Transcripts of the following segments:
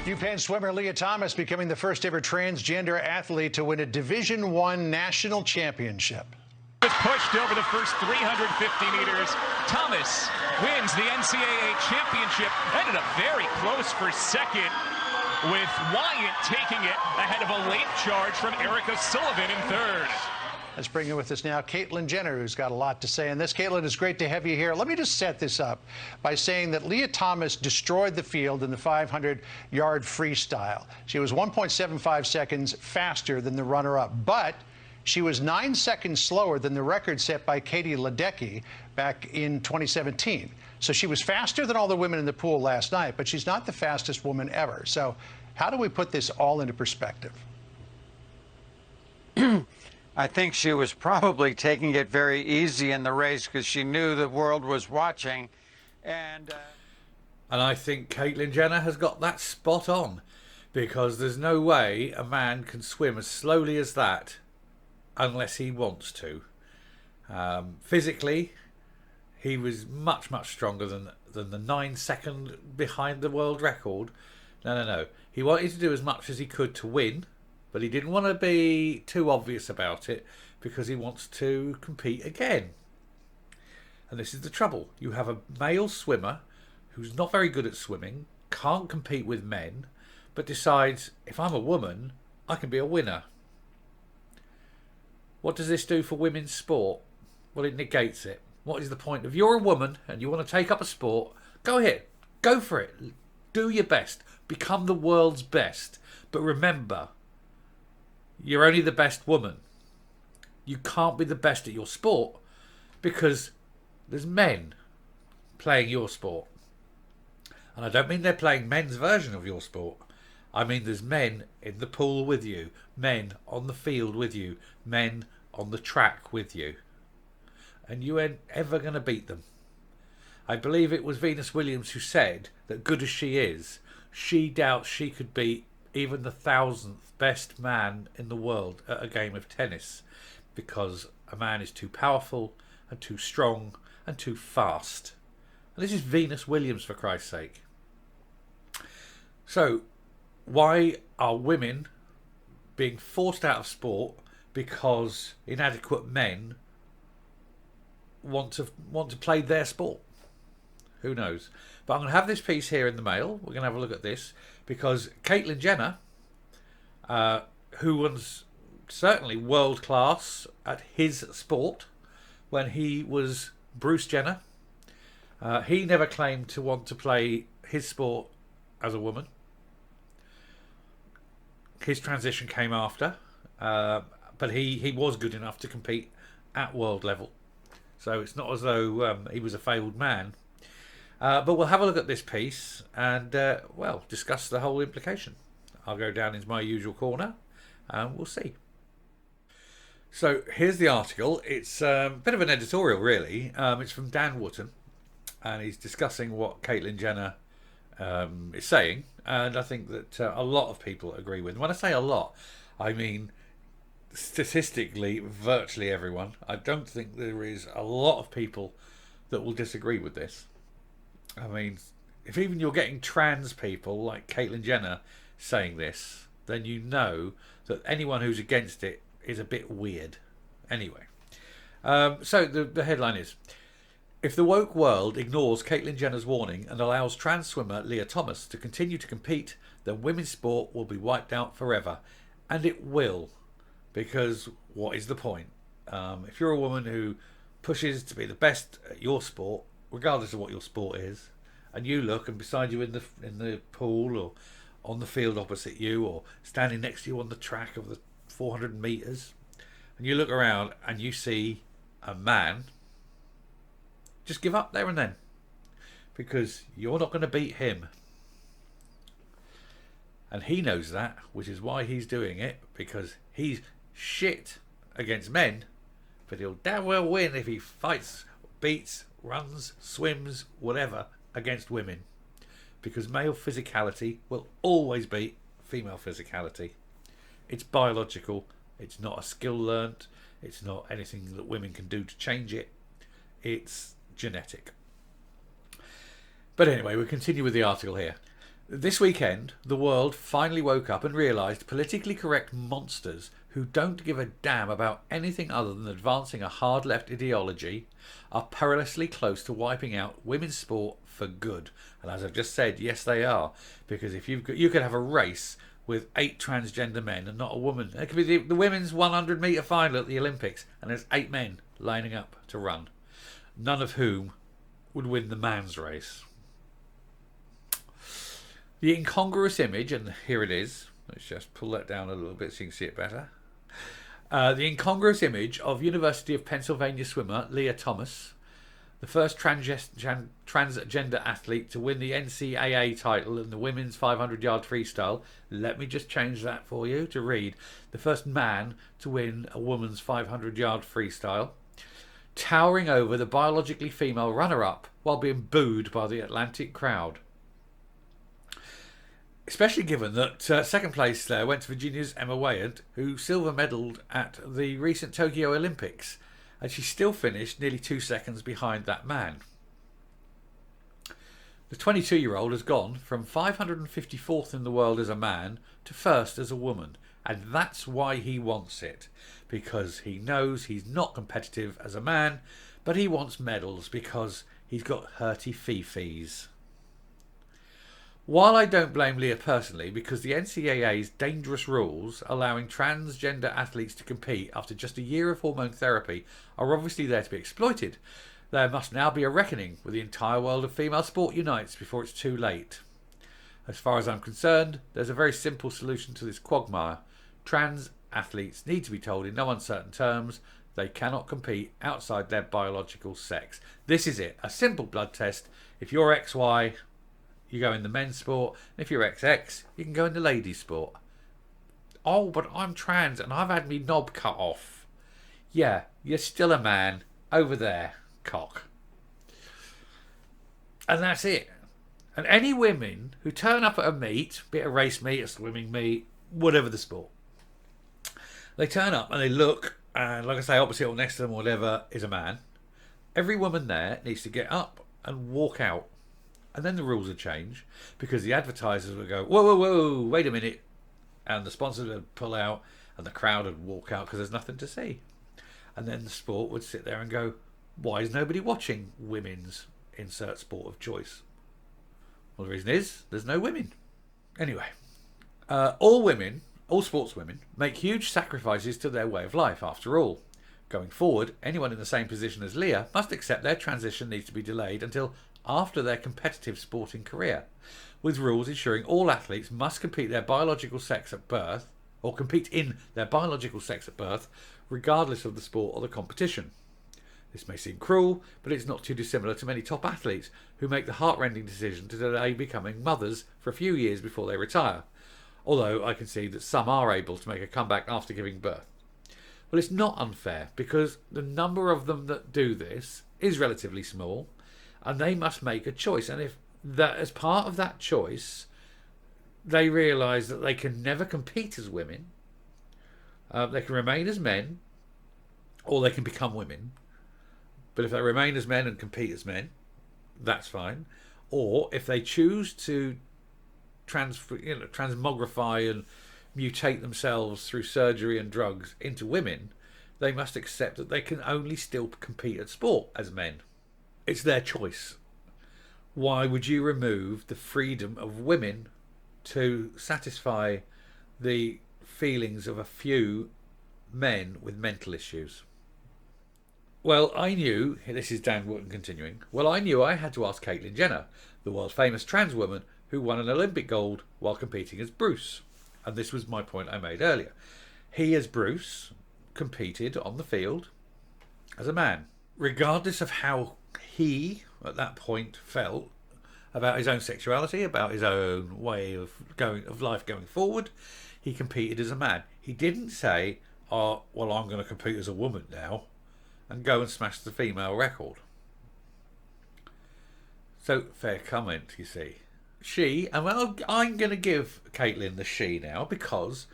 UPenn swimmer Leah Thomas becoming the first ever transgender athlete to win a Division I national championship. Was pushed over the first 350 meters. Thomas wins the NCAA championship. Ended up very close for second, with Wyatt taking it ahead of a late charge from Erica Sullivan in third. Let's bring in with us now Caitlyn Jenner, who's got a lot to say on this. Caitlyn, it's great to have you here. Let me just set this up by saying that Leah Thomas destroyed the field in the 500-yard freestyle. She was 1.75 seconds faster than the runner-up, but she was 9 seconds slower than the record set by Katie Ledecky back in 2017. So she was faster than all the women in the pool last night, but she's not the fastest woman ever. So how do we put this all into perspective? I think she was probably taking it very easy in the race because she knew the world was watching. And I think Caitlyn Jenner has got that spot on, because there's no way a man can swim as slowly as that unless he wants to. Physically, he was much stronger than the 9 second behind the world record. No. He wanted to do as much as he could to win, but he didn't want to be too obvious about it because he wants to compete again. And this is the trouble. You have a male swimmer who's not very good at swimming, can't compete with men, but decides, if I'm a woman, I can be a winner. What does this do for women's sport? Well, it negates it. What is the point? If you're a woman and you want to take up a sport, go ahead. Go for it. Do your best. Become the world's best. But remember, you're only the best woman. You can't be the best at your sport because there's men playing your sport. And I don't mean they're playing men's version of your sport. I mean there's men in the pool with you, men on the field with you, men on the track with you. And you ain't ever going to beat them. I believe it was Venus Williams who said that, good as she is, she doubts she could beat even the 1000th best man in the world at a game of tennis, because a man is too powerful and too strong and too fast. And this is Venus Williams, for Christ's sake. So why are women being forced out of sport because inadequate men want to play their sport? Who knows? But I'm going to have this piece here in the Mail. We're going to have a look at this because Caitlyn Jenner, who was certainly world class at his sport when he was Bruce Jenner, he never claimed to want to play his sport as a woman. His transition came after, but he was good enough to compete at world level. So it's not as though he was a failed man. But we'll have a look at this piece and, well, discuss the whole implication. I'll go down into my usual corner and we'll see. So here's the article. It's a bit of an editorial, really. It's from Dan Wootton, and he's discussing what Caitlyn Jenner is saying. And I think that a lot of people agree with. When I say a lot, I mean statistically virtually everyone. I don't think there is a lot of people that will disagree with this. I mean, if even you're getting trans people like Caitlyn Jenner saying this, then you know that anyone who's against it is a bit weird. Anyway, so the headline is, if the woke world ignores Caitlyn Jenner's warning and allows trans swimmer Leah Thomas to continue to compete, then women's sport will be wiped out forever. And it will, because what is the point? If you're a woman who pushes to be the best at your sport, regardless of what your sport is, and you look, and beside you in the pool or on the field opposite you or standing next to you on the track of the 400 meters, and you look around and you see a man, just give up there and then, because you're not going to beat him. And he knows that, which is why he's doing it, because he's shit against men, but he'll damn well win if he fights, beats, runs, swims, whatever, against women, because male physicality will always beat female physicality. It's biological. It's not a skill learnt. It's not anything that women can do to change it. It's genetic. But anyway, we'll continue with the article here. This weekend, the world finally woke up and realised politically correct monsters who don't give a damn about anything other than advancing a hard left ideology are perilously close to wiping out women's sport for good. And as I've just said, yes they are. Because if you could have a race with 8 transgender men and not a woman. It could be the women's 100 metre final at the Olympics and there's 8 men lining up to run. None of whom would win the man's race. The incongruous image, and here it is. Let's just pull that down a little bit so you can see it better. The incongruous image of University of Pennsylvania swimmer Leah Thomas, the first transgender athlete to win the NCAA title in the women's 500-yard freestyle. Let me just change that for you to read. The first man to win a women's 500-yard freestyle, towering over the biologically female runner-up while being booed by the Atlantic crowd. Especially given that second place there went to Virginia's Emma Wayant, who silver medalled at the recent Tokyo Olympics, and she still finished nearly 2 seconds behind that man. The 22-year-old has gone from 554th in the world as a man to first as a woman, and that's why he wants it, because he knows he's not competitive as a man, but he wants medals because he's got hurty fee-fees. While I don't blame Leah personally, because the NCAA's dangerous rules allowing transgender athletes to compete after just a year of hormone therapy are obviously there to be exploited, there must now be a reckoning where the entire world of female sport unites before it's too late. As far as I'm concerned, there's a very simple solution to this quagmire. Trans athletes need to be told in no uncertain terms they cannot compete outside their biological sex. This is it, a simple blood test. If you're XY, you go in the men's sport. If you're XX, you can go in the ladies' sport. Oh, but I'm trans and I've had me knob cut off. Yeah, you're still a man. Over there, cock. And that's it. And any women who turn up at a meet, be it a race meet, a swimming meet, whatever the sport, they turn up and they look, and like I say, opposite or next to them or whatever is a man. Every woman there needs to get up and walk out. And then the rules would change because the advertisers would go, whoa, whoa, whoa, wait a minute. And the sponsors would pull out and the crowd would walk out because there's nothing to see. And then the sport would sit there and go, why is nobody watching women's insert sport of choice? Well, the reason is there's no women. Anyway, all sportswomen, make huge sacrifices to their way of life after all. Going forward, anyone in the same position as Leah must accept their transition needs to be delayed until after their competitive sporting career, with rules ensuring all athletes must compete their biological sex at birth, or compete in their biological sex at birth, regardless of the sport or the competition. This may seem cruel, but it's not too dissimilar to many top athletes who make the heart-rending decision to delay becoming mothers for a few years before they retire, although I can see that some are able to make a comeback after giving birth. Well, it's not unfair because the number of them that do this is relatively small, and they must make a choice. And if that, as part of that choice, they realise that they can never compete as women, they can remain as men, or they can become women. But if they remain as men and compete as men, that's fine. Or if they choose to transmogrify and mutate themselves through surgery and drugs into women, they must accept that they can only still compete at sport as men. It's their choice. Why would you remove the freedom of women to satisfy the feelings of a few men with mental issues? Well, I knew, this is Dan Wharton continuing, I knew I had to ask Caitlyn Jenner, the world famous trans woman who won an Olympic gold while competing as Bruce. And this was my point I made earlier. He, as Bruce, competed on the field as a man. Regardless of how he, at that point, felt about his own sexuality, about his own way of life going forward, he competed as a man. He didn't say, oh, well, I'm going to compete as a woman now and go and smash the female record. So, fair comment, you see. She, and well, I'm going to give Caitlyn the she now because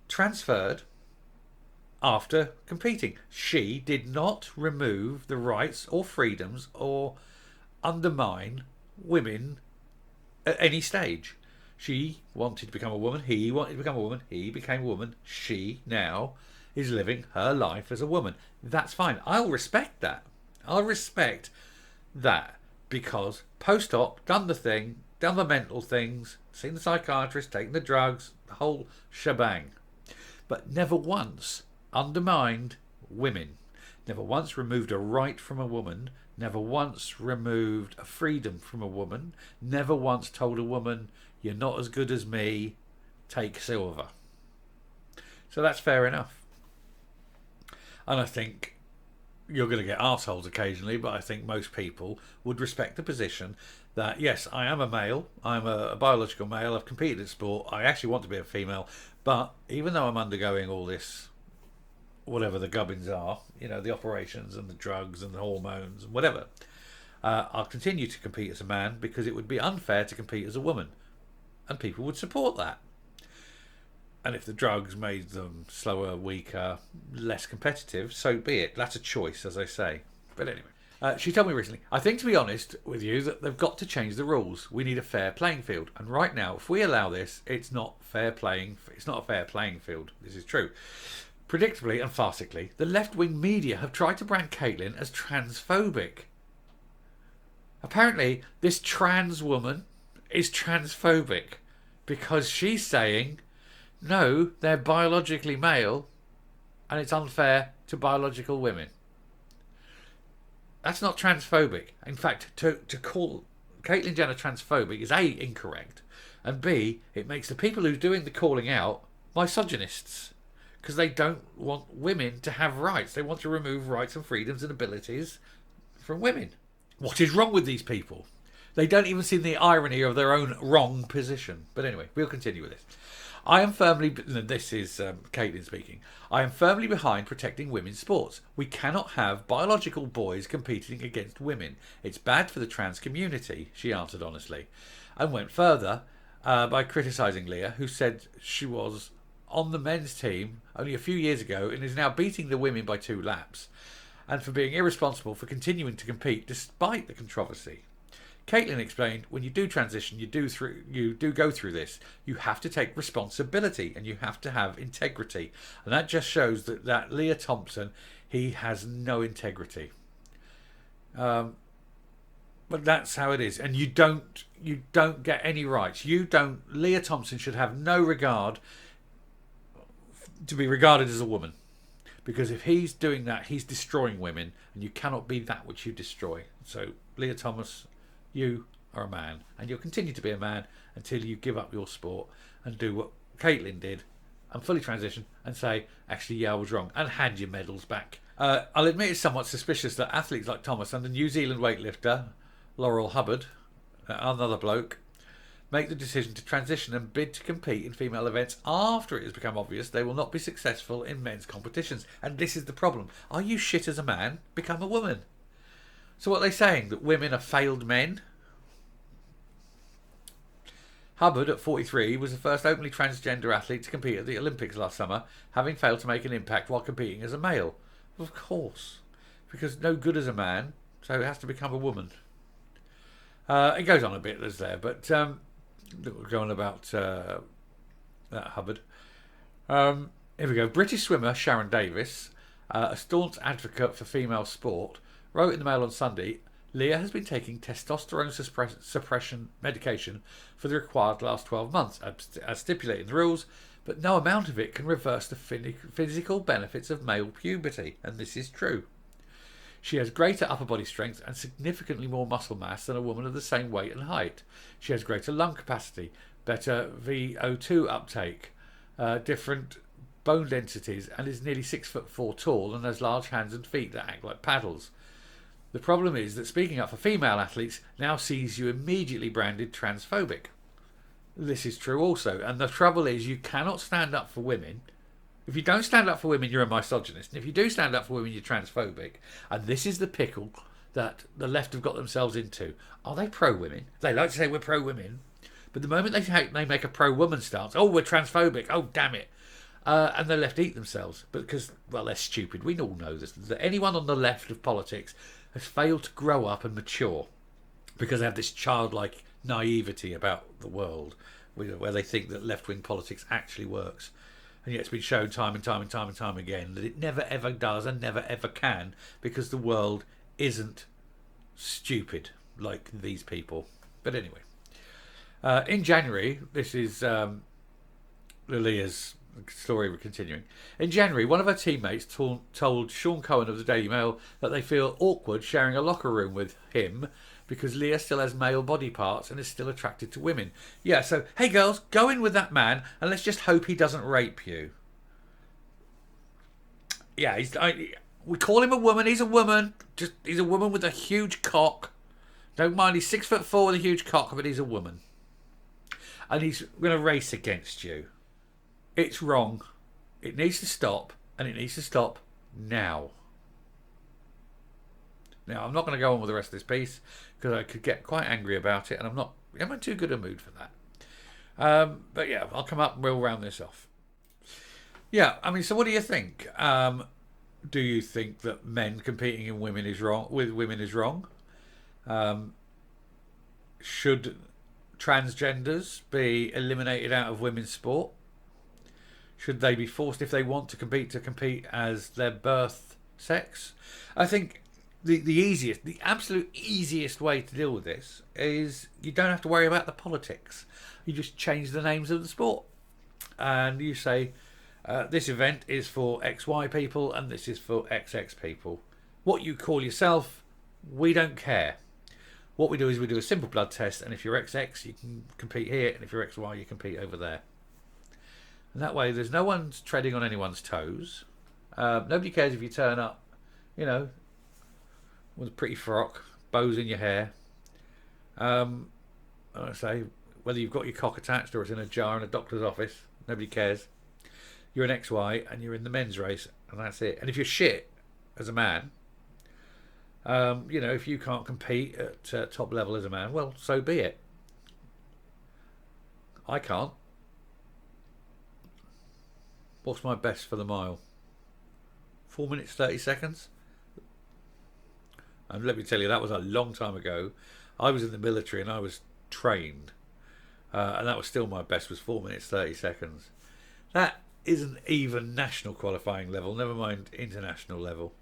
transferred after competing. She did not remove the rights or freedoms or undermine women at any stage. She wanted to become a woman. He wanted to become a woman. He became a woman. She now is living her life as a woman. That's fine. I'll respect that. I'll respect that because post-op, done the thing, done the mental things, seen the psychiatrist, taken the drugs, the whole shebang. But never once undermined women. Never once removed a right from a woman. Never once removed a freedom from a woman. Never once told a woman, you're not as good as me, take silver. So that's fair enough. And I think you're going to get arseholes occasionally, but I think most people would respect the position that, yes, I am a male, I'm a biological male, I've competed in sport, I actually want to be a female, but even though I'm undergoing all this, whatever the gubbins are, you know, the operations and the drugs and the hormones and whatever, I'll continue to compete as a man because it would be unfair to compete as a woman. And people would support that. And if the drugs made them slower, weaker, less competitive, so be it. That's a choice, as I say. But anyway, she told me recently, I think, to be honest with you, that they've got to change the rules. We need a fair playing field. And right now, if we allow this, it's not fair playing. It's not a fair playing field. This is true. Predictably and farcically, the left-wing media have tried to brand Caitlyn as transphobic. Apparently, this trans woman is transphobic because she's saying, no, they're biologically male and it's unfair to biological women. That's not transphobic. In fact, to call Caitlyn Jenner transphobic is A, incorrect, and B, it makes the people who are doing the calling out misogynists because they don't want women to have rights. They want to remove rights and freedoms and abilities from women. What is wrong with these people? They don't even see the irony of their own wrong position. But anyway, we'll continue with this. I am firmly... This is Caitlyn speaking. I am firmly behind protecting women's sports. We cannot have biological boys competing against women. It's bad for the trans community, she answered honestly. And went further by criticising Leah, who said she was on the men's team only a few years ago and is now beating the women by 2 laps. And for being irresponsible for continuing to compete despite the controversy. Caitlyn explained, when you do transition, you do go through this. You have to take responsibility and you have to have integrity. And that just shows that Leah Thompson, he has no integrity. But that's how it is. And you don't get any rights. Leah Thompson should have no regard to be regarded as a woman. Because if he's doing that, he's destroying women. And you cannot be that which you destroy. So, Leah Thomas, you are a man, and you'll continue to be a man until you give up your sport and do what Caitlyn did and fully transition and say, actually, yeah, I was wrong, and hand your medals back. I'll admit it's somewhat suspicious that athletes like Thomas and the New Zealand weightlifter, Laurel Hubbard, another bloke, make the decision to transition and bid to compete in female events after it has become obvious they will not be successful in men's competitions. And this is the problem. Are you shit as a man? Become a woman. So what are they saying? That women are failed men? Hubbard, at 43, was the first openly transgender athlete to compete at the Olympics last summer, having failed to make an impact while competing as a male. Of course. Because no good as a man, so it has to become a woman. It goes on a bit, there's there, but go on about that Hubbard. Here we go. British swimmer Sharon Davis, a staunch advocate for female sport, wrote in the Mail on Sunday, Leah has been taking testosterone suppression medication for the required last 12 months, as stipulated in the rules, but no amount of it can reverse the physical benefits of male puberty, and this is true. She has greater upper body strength and significantly more muscle mass than a woman of the same weight and height. She has greater lung capacity, better VO2 uptake, different bone densities, and is nearly 6'4" tall and has large hands and feet that act like paddles. The problem is that speaking up for female athletes now sees you immediately branded transphobic. This is true also, and the trouble is you cannot stand up for women. If you don't stand up for women, you're a misogynist, and if you do stand up for women, you're transphobic. And this is the pickle that the left have got themselves into. Are they pro-women? They like to say we're pro-women, but the moment they make a pro-woman stance, oh, we're transphobic, oh, damn it. And the left eat themselves, because, well, they're stupid. We all know this. That anyone on the left of politics has failed to grow up and mature because they have this childlike naivety about the world, where they think that left-wing politics actually works. And yet it's been shown time and time and time and time again that it never ever does and never ever can, because the world isn't stupid like these people. But anyway, in January, this is Lilia's story we're continuing. In January, one of her teammates told Sean Cohen of the Daily Mail that they feel awkward sharing a locker room with him because Leah still has male body parts and is still attracted to women. Yeah, so, hey girls, go in with that man and let's just hope he doesn't rape you. Yeah, we call him a woman. He's a woman. He's a woman with a huge cock. Don't mind, he's 6'4" with a huge cock, but he's a woman. And he's going to race against you. It's wrong. It needs to stop, and it needs to stop now. Now, I'm not going to go on with the rest of this piece because I could get quite angry about it, and I'm in too good a mood for that. But yeah, I'll come up and we'll round this off. Yeah, I mean, so what do you think? Do you think that men competing with women is wrong? Should transgenders be eliminated out of women's sport? Should they be forced, if they want to compete as their birth sex? I think the absolute easiest way to deal with this is you don't have to worry about the politics. You just change the names of the sport. And you say, this event is for XY people and this is for XX people. What you call yourself, we don't care. What we do is we do a simple blood test, and if you're XX, you can compete here, and if you're XY, you compete over there. And that way, there's no one's treading on anyone's toes. Nobody cares if you turn up, with a pretty frock, bows in your hair. I say, whether you've got your cock attached or it's in a jar in a doctor's office, nobody cares. You're an XY and you're in the men's race, and that's it. And if you're shit as a man, if you can't compete at top level as a man, well, so be it. I can't. What's my best for the mile? 4 minutes 30 seconds. And let me tell you, that was a long time ago. I was in the military and I was trained, and that was still my best, was 4 minutes 30 seconds. That isn't even national qualifying level, never mind international level.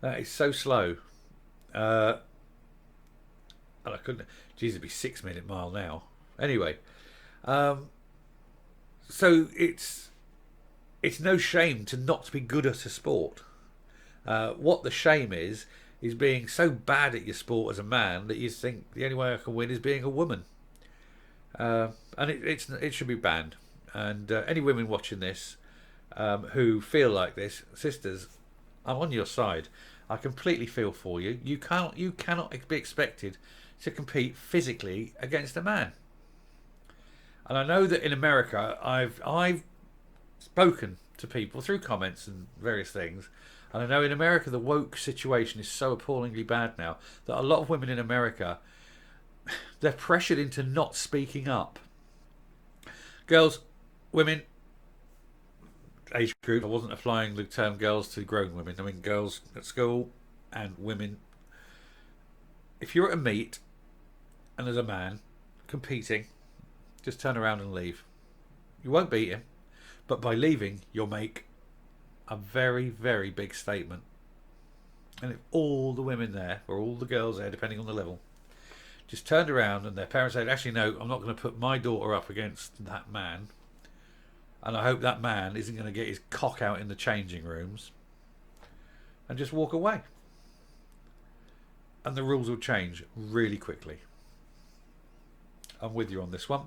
That is so slow. And I couldn't. Geez, it'd be 6 minute mile now. Anyway, so it's no shame to not be good at a sport. What the shame is being so bad at your sport as a man that you think the only way I can win is being a woman. And it should be banned. And any women watching this who feel like this, sisters, I'm on your side. I completely feel for you. You cannot be expected to compete physically against a man. And I know that in America, I've spoken to people through comments and various things, and I know in America the woke situation is so appallingly bad now that a lot of women in America, they're pressured into not speaking up. Girls, women, age group, I wasn't applying the term girls to grown women. I mean girls at school and women. If you're at a meet and there's a man competing, just turn around and leave. You won't beat him, but by leaving you'll make a very, very big statement. And if all the women there, or all the girls there, depending on the level, just turned around and their parents said, actually no, I'm not going to put my daughter up against that man, and I hope that man isn't going to get his cock out in the changing rooms, and just walk away. And the rules will change really quickly. I'm with you on this one.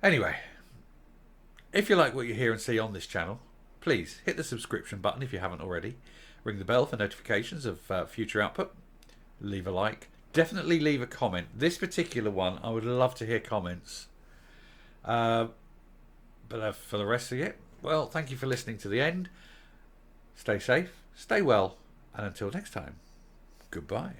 Anyway, if you like what you hear and see on this channel, please hit the subscription button if you haven't already. Ring the bell for notifications of future output. Leave a like. Definitely leave a comment. This particular one, I would love to hear comments. But for the rest of it, well, thank you for listening to the end. Stay safe, stay well, and until next time, goodbye.